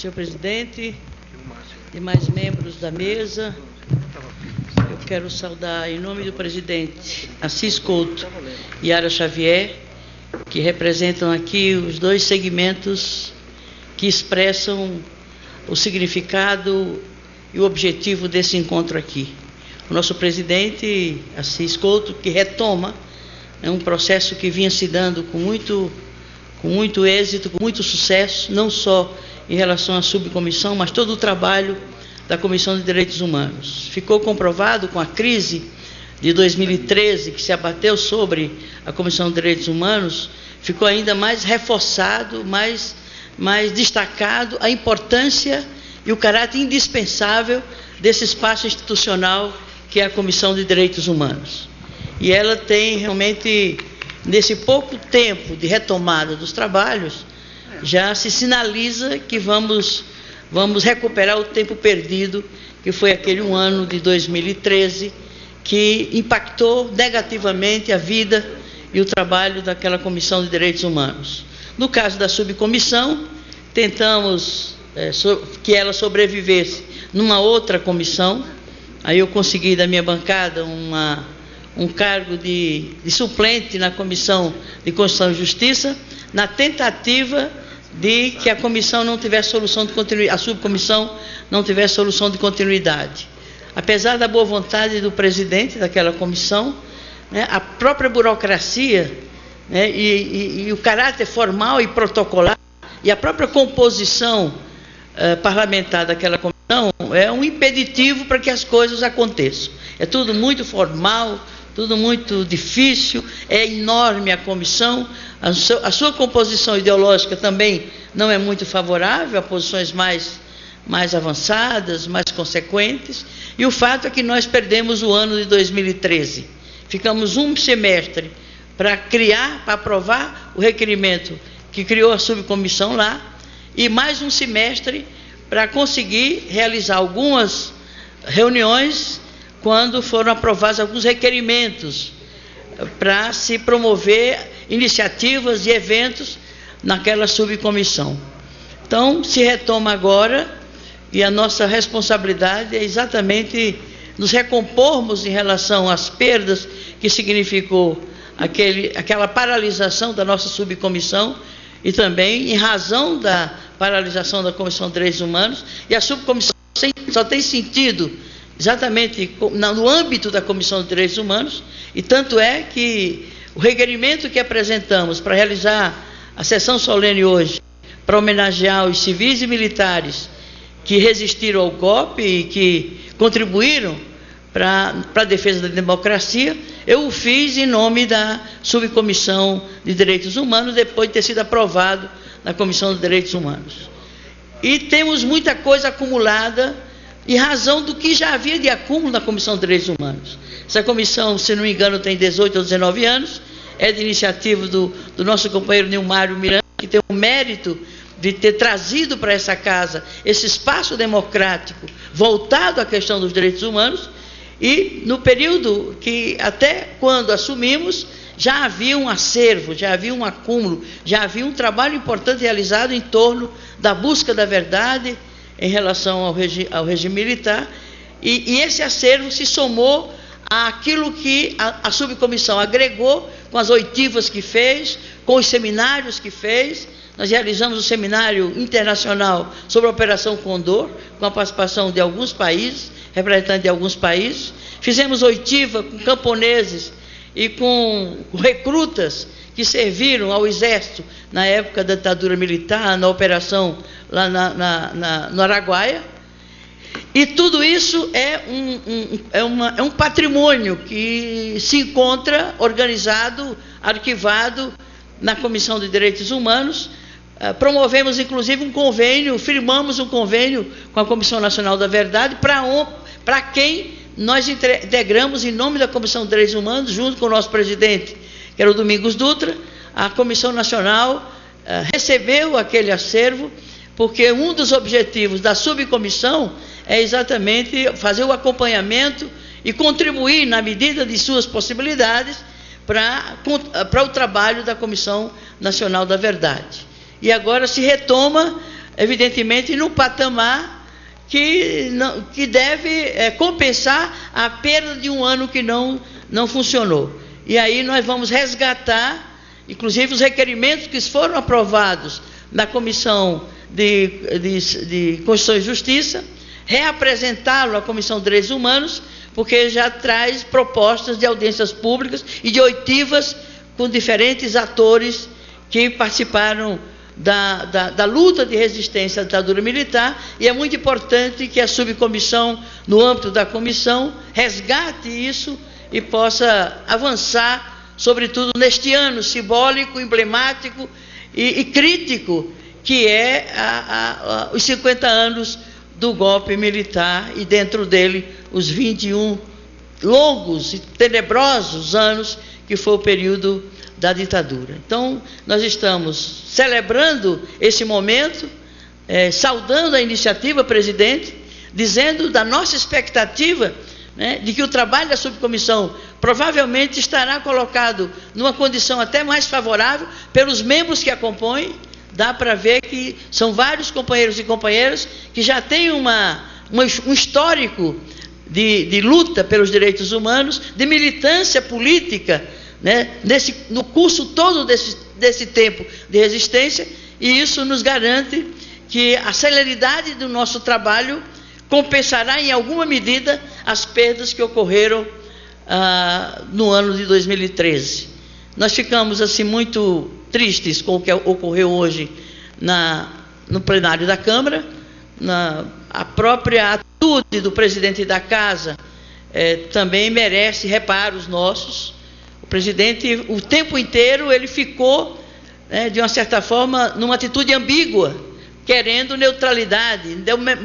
senhor presidente, demais membros da mesa. Eu quero saudar, em nome do presidente Assis Couto e Yara Xavier, que representam aqui os dois segmentos que expressam o significado e o objetivo desse encontro aqui. O nosso presidente Assis Couto, que retoma um processo que vinha se dando com muito êxito, com muito sucesso, não só em relação à subcomissão, mas todo o trabalho da Comissão de Direitos Humanos. Ficou comprovado com a crise de 2013, que se abateu sobre a Comissão de Direitos Humanos, ficou ainda mais reforçado, mais destacado a importância e o caráter indispensável desse espaço institucional que é a Comissão de Direitos Humanos. E ela tem realmente, nesse pouco tempo de retomada dos trabalhos, já se sinaliza que vamos recuperar o tempo perdido, que foi aquele um ano de 2013, que impactou negativamente a vida e o trabalho daquela Comissão de Direitos Humanos. No caso da subcomissão, tentamos que ela sobrevivesse numa outra comissão. Aí eu consegui da minha bancada um cargo de suplente na Comissão de Constituição e Justiça, na tentativa de que a comissão não tivesse solução de continuidade, a subcomissão não tivesse solução de continuidade. Apesar da boa vontade do presidente daquela comissão, né, a própria burocracia, né, e o caráter formal e protocolar e a própria composição parlamentar daquela comissão é um impeditivo para que as coisas aconteçam. É tudo muito formal, tudo muito difícil, é enorme a comissão, a sua composição ideológica também não é muito favorável a posições mais avançadas, mais consequentes, e o fato é que nós perdemos o ano de 2013. Ficamos um semestre para aprovar o requerimento que criou a subcomissão lá, e mais um semestre para conseguir realizar algumas reuniões quando foram aprovados alguns requerimentos para se promover iniciativas e eventos naquela subcomissão. Então, se retoma agora, e a nossa responsabilidade é exatamente nos recompormos em relação às perdas que significou aquela paralisação da nossa subcomissão, e também em razão da paralisação da Comissão de Direitos Humanos, e a subcomissão só tem sentido exatamente no âmbito da Comissão de Direitos Humanos, e tanto é que o requerimento que apresentamos para realizar a sessão solene hoje, para homenagear os civis e militares que resistiram ao golpe e que contribuíram para a defesa da democracia, eu o fiz em nome da Subcomissão de Direitos Humanos, depois de ter sido aprovado na Comissão de Direitos Humanos. E temos muita coisa acumulada, em razão do que já havia de acúmulo na Comissão de Direitos Humanos. Essa comissão, se não me engano, tem 18 ou 19 anos, é de iniciativa do nosso companheiro Nilmário Miranda, que tem o mérito de ter trazido para essa casa esse espaço democrático voltado à questão dos direitos humanos, e no período que, até quando assumimos, já havia um acervo, já havia um acúmulo, já havia um trabalho importante realizado em torno da busca da verdade em relação ao regime militar, e esse acervo se somou àquilo que a subcomissão agregou com as oitivas que fez, com os seminários que fez. Nós realizamos o seminário internacional sobre a Operação Condor, com a participação de alguns países, representantes de alguns países. Fizemos oitiva com camponeses e com recrutas que serviram ao Exército na época da ditadura militar, na operação lá no Araguaia. E tudo isso é um patrimônio que se encontra organizado, arquivado na Comissão de Direitos Humanos. Promovemos, inclusive, um convênio, firmamos um convênio com a Comissão Nacional da Verdade, para quem nós integramos, em nome da Comissão de Direitos Humanos, junto com o nosso presidente, que era o Domingos Dutra. A Comissão Nacional recebeu aquele acervo, porque um dos objetivos da subcomissão é exatamente fazer o acompanhamento e contribuir, na medida de suas possibilidades, para o trabalho da Comissão Nacional da Verdade. E agora se retoma evidentemente, no patamar que deve compensar a perda de um ano que não funcionou. E aí nós vamos resgatar, inclusive, os requerimentos que foram aprovados na Comissão de Constituição e Justiça, reapresentá-lo à Comissão de Direitos Humanos, porque já traz propostas de audiências públicas e de oitivas com diferentes atores que participaram da luta de resistência à ditadura militar, e é muito importante que a subcomissão, no âmbito da comissão, resgate isso e possa avançar, sobretudo neste ano simbólico, emblemático e crítico, que é os 50 anos do golpe militar, e dentro dele os 21 longos e tenebrosos anos que foi o período da ditadura. Então, nós estamos celebrando esse momento, saudando a iniciativa, presidente, dizendo da nossa expectativa, né, de que o trabalho da subcomissão provavelmente estará colocado numa condição até mais favorável pelos membros que a compõem. Dá para ver que são vários companheiros e companheiras que já têm um histórico de luta pelos direitos humanos, de militância política, né, no curso todo desse tempo de resistência, e isso nos garante que a celeridade do nosso trabalho compensará em alguma medida as perdas que ocorreram no ano de 2013. Nós ficamos assim muito tristes com o que ocorreu hoje no plenário da Câmara. A própria atitude do presidente da Casa também merece reparos nossos. O presidente, o tempo inteiro, ele ficou, de uma certa forma, numa atitude ambígua, querendo neutralidade.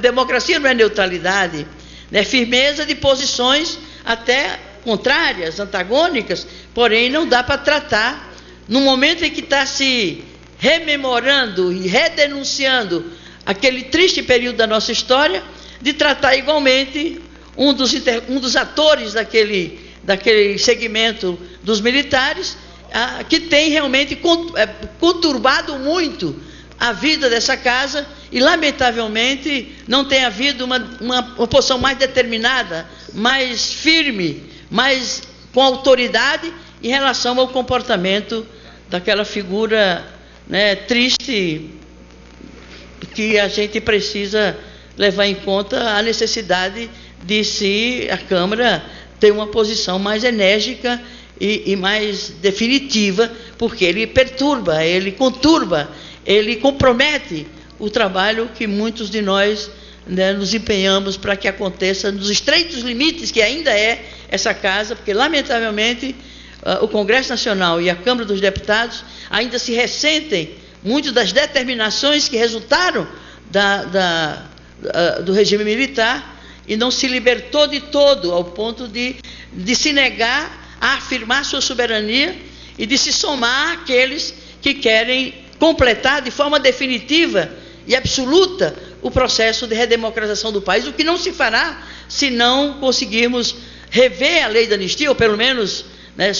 Democracia não é neutralidade, né? Firmeza de posições até contrárias, antagônicas, porém não dá para tratar, no momento em que está se rememorando e redenunciando aquele triste período da nossa história, de tratar igualmente um dos atores daquele segmento dos militares, que tem realmente conturbado muito a vida dessa casa, e lamentavelmente não tem havido uma posição mais determinada, mais firme, mais com autoridade em relação ao comportamento daquela figura, né, triste, que a gente precisa levar em conta a necessidade de a Câmara ter uma posição mais enérgica e mais definitiva, porque ele perturba, ele conturba, ele compromete o trabalho que muitos de nós, né, nos empenhamos para que aconteça nos estreitos limites que ainda é essa casa, porque lamentavelmente o Congresso Nacional e a Câmara dos Deputados ainda se ressentem muito das determinações que resultaram do regime militar, e não se libertou de todo, ao ponto de se negar a afirmar sua soberania e de se somar àqueles que querem completar de forma definitiva e absoluta o processo de redemocratização do país, o que não se fará se não conseguirmos rever a lei da anistia, ou pelo menos, né,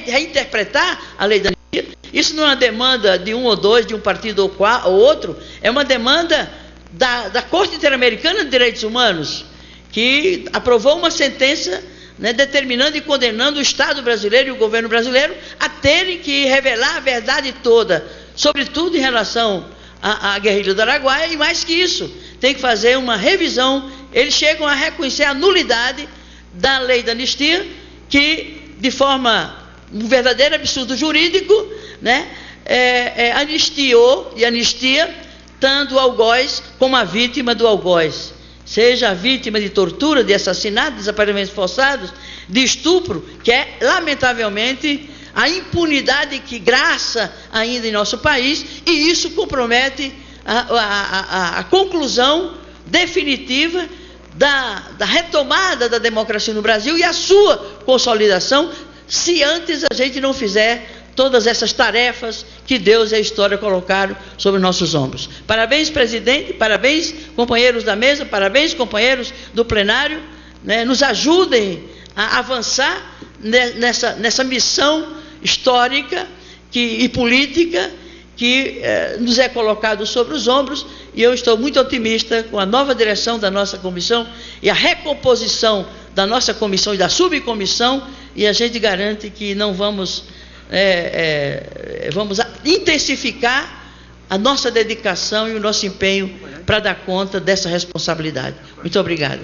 reinterpretar a lei da anistia. Isso não é uma demanda de um ou dois, de um partido ou outro, é uma demanda da Corte Interamericana de Direitos Humanos, que aprovou uma sentença, né, determinando e condenando o Estado brasileiro e o governo brasileiro a terem que revelar a verdade toda, sobretudo em relação à guerrilha do Araguaia, e mais que isso, tem que fazer uma revisão. Eles chegam a reconhecer a nulidade da lei da anistia, que, de forma um verdadeiro absurdo jurídico, né, anistiou e anistia tanto o algoz como a vítima do algoz, seja a vítima de tortura, de assassinato, de desaparecimentos forçados, de estupro, que é, lamentavelmente, a impunidade que graça ainda em nosso país, e isso compromete a conclusão definitiva da retomada da democracia no Brasil e a sua consolidação, se antes a gente não fizer todas essas tarefas que Deus e a história colocaram sobre nossos ombros. Parabéns, presidente, parabéns, companheiros da mesa, parabéns, companheiros do plenário, né, nos ajudem a avançar nessa missão histórica e política, que nos é colocado sobre os ombros, e eu estou muito otimista com a nova direção da nossa comissão e a recomposição da nossa comissão e da subcomissão, e a gente garante que não vamos intensificar a nossa dedicação e o nosso empenho para dar conta dessa responsabilidade. Muito obrigado.